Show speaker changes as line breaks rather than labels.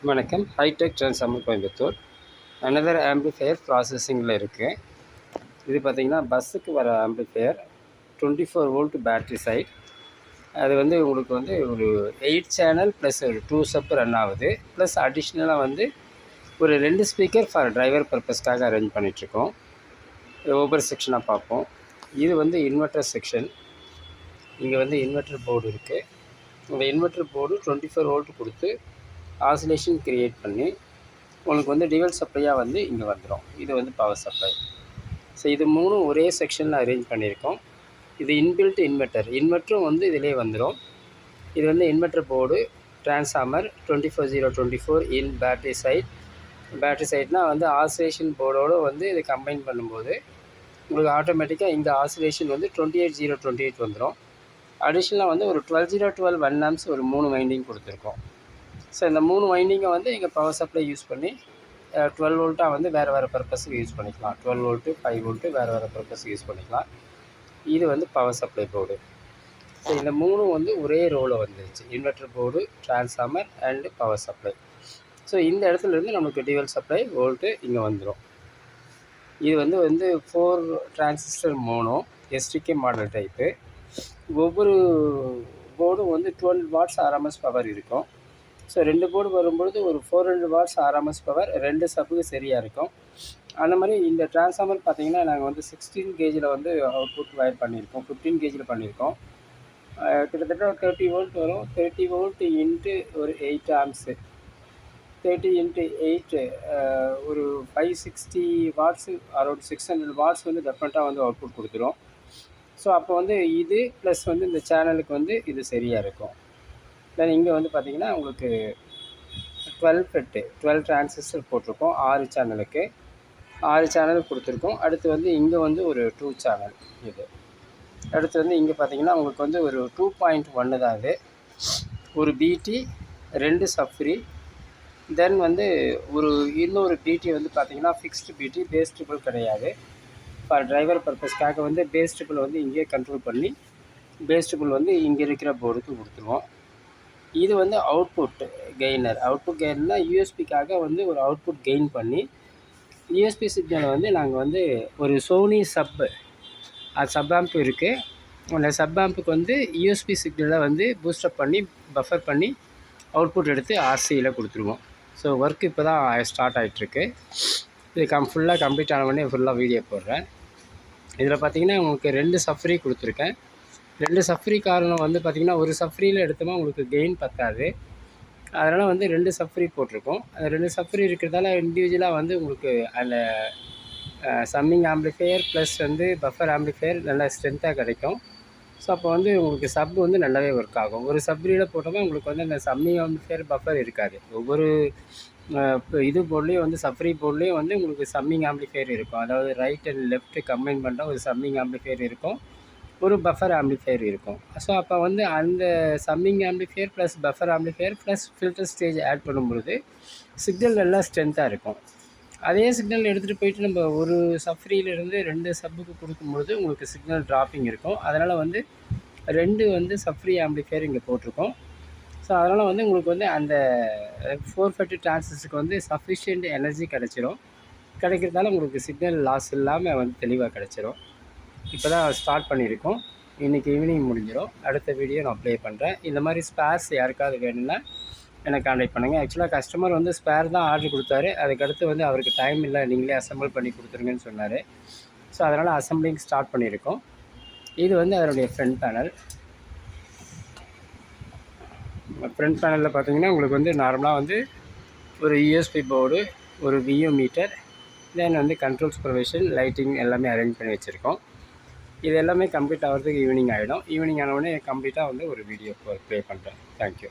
வணக்கம். Hi-tech transformer Coimbatore. Another amplifier ப்ராசஸிங்கில் இருக்குது. இது பார்த்திங்கன்னா பஸ்ஸுக்கு வர ஆம்பிளிஃபையர் 24 வோல்ட் பேட்ரி சைட். அது வந்து உங்களுக்கு வந்து ஒரு 8 சேனல் ப்ளஸ் ஒரு 2 சப் ரன் ஆகுது. ப்ளஸ் அடிஷ்னலாக வந்து ஒரு 2 ஸ்பீக்கர் ஃபார் டிரைவர் பர்பஸ்க்காக அரேஞ்ச் பண்ணிகிட்ருக்கோம். ஒவ்வொரு செக்ஷனாக பார்ப்போம். இது வந்து இன்வெர்ட்டர் செக்ஷன். இங்கே வந்து இன்வெர்ட்டர் போர்டு இருக்குது. இந்த இன்வெர்ட்டர் போர்டு 24 வோல்ட் கொடுத்து ஆசிலேஷன் க்ரியேட் பண்ணி உங்களுக்கு வந்து டியூவல் சப்ளையாக வந்து இங்கே வந்துடும். இது வந்து பவர் சப்ளை. ஸோ இது மூணும் ஒரே செக்ஷனில் அரேஞ்ச் பண்ணியிருக்கோம். இது இன்பில்ட் இன்வெர்ட்டரும் வந்து இதிலே வந்துடும். இது வந்து இன்வெர்ட்டர் போர்டு, டிரான்ஸ்ஃபார்மர் 24024 இன் பேட்ரி சைட். பேட்ரி சைட்னால் வந்து ஆசிலேஷன் போர்டோடு வந்து இது கம்பைன் பண்ணும்போது உங்களுக்கு ஆட்டோமேட்டிக்காக இந்த ஆசிலேஷன் வந்து 28028 வந்துடும். அடிஷ்னலாக வந்து ஒரு 12012 1 ஆம்ஸ் ஒரு 3 வைண்டிங் கொடுத்துருக்கோம். ஸோ இந்த 3 வைண்டிங்கை வந்து இங்கே பவர் சப்ளை யூஸ் பண்ணி 12 வோல்ட்டாக வந்து வேறு பர்பஸுக்கு யூஸ் பண்ணிக்கலாம். 12 வோல்ட்டு 5 வோல்ட்டு வேறு பர்பஸுக்கு யூஸ் பண்ணிக்கலாம். இது வந்து பவர் சப்ளை போர்டு. ஸோ இந்த 3 வந்து ஒரே ரோவில் வந்துருச்சு. Inverter board, transformer and power supply. So இந்த இடத்துலேருந்து நமக்கு டியூவல் சப்ளை வோல்ட்டு இங்கே வந்துடும். இது வந்து 4 transistor mono SDK model type. ஒவ்வொரு போர்டும் வந்து 12 வாட்ஸ் ஆர்எம்எஸ் பவர் இருக்கும். ஸோ 2 போர்டு வரும்பொழுது ஒரு 400 வாட்ஸ் ஆர்எம்எஸ் பவர் 2 சப்புக்கு சரியாக இருக்கும். அந்த மாதிரி இந்த டிரான்ஸ்ஃபார்மர் பார்த்திங்கன்னா நாங்கள் வந்து 16 கேஜில் வந்து அவுட்புட் வயர் பண்ணியிருக்கோம். 15 கேஜில் பண்ணியிருக்கோம். கிட்டத்தட்ட 30 வோல்ட் வரும். 30 வோல்ட் இன்ட்டு ஒரு 8 ஆம்ஸு. 30 இன்ட்டு 8 ஒரு 560 வாட்ஸு அரௌண்ட் 600 வாட்ஸ் வந்து டெஃபினட்டாக வந்து அவுட்புட் கொடுத்துரும். ஸோ அப்போ வந்து இது ப்ளஸ் வந்து இந்த சேனலுக்கு வந்து இது சரியாக இருக்கும். தென் இங்கே வந்து பார்த்திங்கன்னா உங்களுக்கு 12 டிரான்சிஸ்டர் போட்டிருக்கோம். 6 சேனலுக்கு 6 சேனல் கொடுத்துருக்கோம். அடுத்து வந்து இங்கே வந்து ஒரு 2 சேனல் இது. அடுத்து வந்து இங்கே பார்த்திங்கன்னா உங்களுக்கு வந்து ஒரு 2.1 தான் இது. ஒரு பிடி 2 சப்ஃப்ரீ. தென் வந்து இன்னொரு பிடி வந்து பார்த்திங்கன்னா ஃபிக்ஸ்டு பிடி, பேஸ் ட்ரிபிள் கிடையாது. ஃபார் டிரைவர் பர்பஸ்க்காக வந்து பேஸ் ட்ரிபிள் வந்து இங்கேயே கண்ட்ரோல் பண்ணி பேஸ் ட்ரிபிள் வந்து இங்கே இருக்கிற போர்டுக்கு கொடுத்துருவோம். இது வந்து அவுட்புட் கெய்னர்னால் யூஎஸ்பிக்காக வந்து ஒரு அவுட்புட் கெயின் பண்ணி யூஎஸ்பி சிக்னலை வந்து நாங்கள் வந்து ஒரு சோனி சப் ஆம்ப் இருக்குது. அந்த சப் ஆம்புக்கு வந்து யூஎஸ்பி சிக்னலை வந்து பூஸ்டப் பண்ணி பஃபர் பண்ணி அவுட்புட் எடுத்து ஆர்சியில் கொடுத்துருவோம். ஸோ ஒர்க் இப்போ தான் ஸ்டார்ட் ஆகிட்டுருக்கு. இது ஃபுல்லாக கம்ப்ளீட் ஆன உடனே ஃபுல்லாக வீடியோ போடுறேன். இதில் பார்த்திங்கன்னா உங்களுக்கு 2 சப்ஃப்ரீ கொடுத்துருக்கேன். 2 சப்ஃப்ரீ காரணம் வந்து பார்த்திங்கன்னா ஒரு சப்ஃப்ரீயில் எடுத்தோமா உங்களுக்கு கெயின் பத்தாது. அதனால் வந்து 2 சப்ஃப்ரீ போட்டிருக்கோம். அந்த 2 சப்ஃப்ரீ இருக்கிறதால இண்டிவிஜுவலாக வந்து உங்களுக்கு அந்த சம்மிங் ஆம்பிளிஃபையர் ப்ளஸ் வந்து பஃபர் ஆம்பிளிஃபையர் நல்லா ஸ்ட்ரென்த்தாக கிடைக்கும். ஸோ அப்போ வந்து உங்களுக்கு சப் வந்து நல்லாவே ஒர்க் ஆகும். ஒரு சப்ஃப்ரீயில் போட்டோம்னா உங்களுக்கு வந்து அந்த சம்மிங் ஆம்பிளிஃபையர் பஃபர் இருக்காது. ஒவ்வொரு இது போர்ட்லேயும் வந்து சப்ஃப்ரீ போர்ட்லேயும் வந்து உங்களுக்கு சம்மிங் ஆம்பிளிஃபையர் இருக்கும். அதாவது ரைட் அண்ட் லெஃப்ட் கம்பைன் பண்ணுற ஒரு சம்மிங் ஆம்பிளிஃபையர் இருக்கும், ஒரு பஃபர் ஆம்பிளிஃபையர் இருக்கும். ஸோ அப்போ வந்து அந்த summing amplifier plus buffer amplifier plus filter stage add பண்ணும்பொழுது சிக்னல் நல்லா ஸ்ட்ரென்த்தாக இருக்கும். அதே சிக்னல் எடுத்துகிட்டு போயிட்டு நம்ம ஒரு சப்ஃப்ரீலேருந்து 2 சப்புக்கு கொடுக்கும்பொழுது உங்களுக்கு சிக்னல் ட்ராப்பிங் இருக்கும். அதனால் வந்து 2 வந்து சப்ஃப்ரீ ஆம்பிளிஃபையர் இங்கே போட்டிருக்கோம். ஸோ அதனால் வந்து உங்களுக்கு வந்து அந்த 450 டிரான்சிஸ்டருக்கு வந்து சஃபிஷியன்ட் எனர்ஜி கிடைக்கிறதால உங்களுக்கு சிக்னல் லாஸ் இல்லாமல் வந்து தெளிவாக கிடச்சிரும். இப்போ தான் ஸ்டார்ட் பண்ணியிருக்கோம். இன்றைக்கி ஈவினிங் முடிஞ்சிடும். அடுத்த வீடியோ நான் அப்ளை பண்ணுறேன். இந்த மாதிரி ஸ்பேர்ஸ் யாருக்காவது வேணும்னா எனக்கு கான்டாக்ட் பண்ணுங்கள். ஆக்சுவலாக கஸ்டமர் வந்து ஸ்பேர் தான் ஆர்டர் கொடுத்தாரு. அதுக்கடுத்து வந்து அவருக்கு டைம் இல்லை, நீங்களே அசம்பிள் பண்ணி கொடுத்துருங்கன்னு சொன்னார். ஸோ அதனால் அசம்பிளிங் ஸ்டார்ட் பண்ணியிருக்கோம். இது வந்து அதனுடைய ஃப்ரண்ட் பேனல். ஃப்ரண்ட் பேனலில் பார்த்தீங்கன்னா உங்களுக்கு வந்து நார்மலாக வந்து ஒரு யூஎஸ்பி போர்டு, ஒரு வியூ மீட்டர், தென் வந்து கண்ட்ரோல் சூப்பர்வைசன், லைட்டிங் எல்லாமே அரேஞ்ச் பண்ணி வச்சுருக்கோம். இது எல்லாமே கம்ப்ளீட் ஆகிறதுக்கு ஈவினிங் ஆகிடும். ஈவினிங் ஆனவுடனே கம்ப்ளீட்டாக வந்து ஒரு வீடியோ ப்ளே பண்ணுறேன். தேங்க்யூ.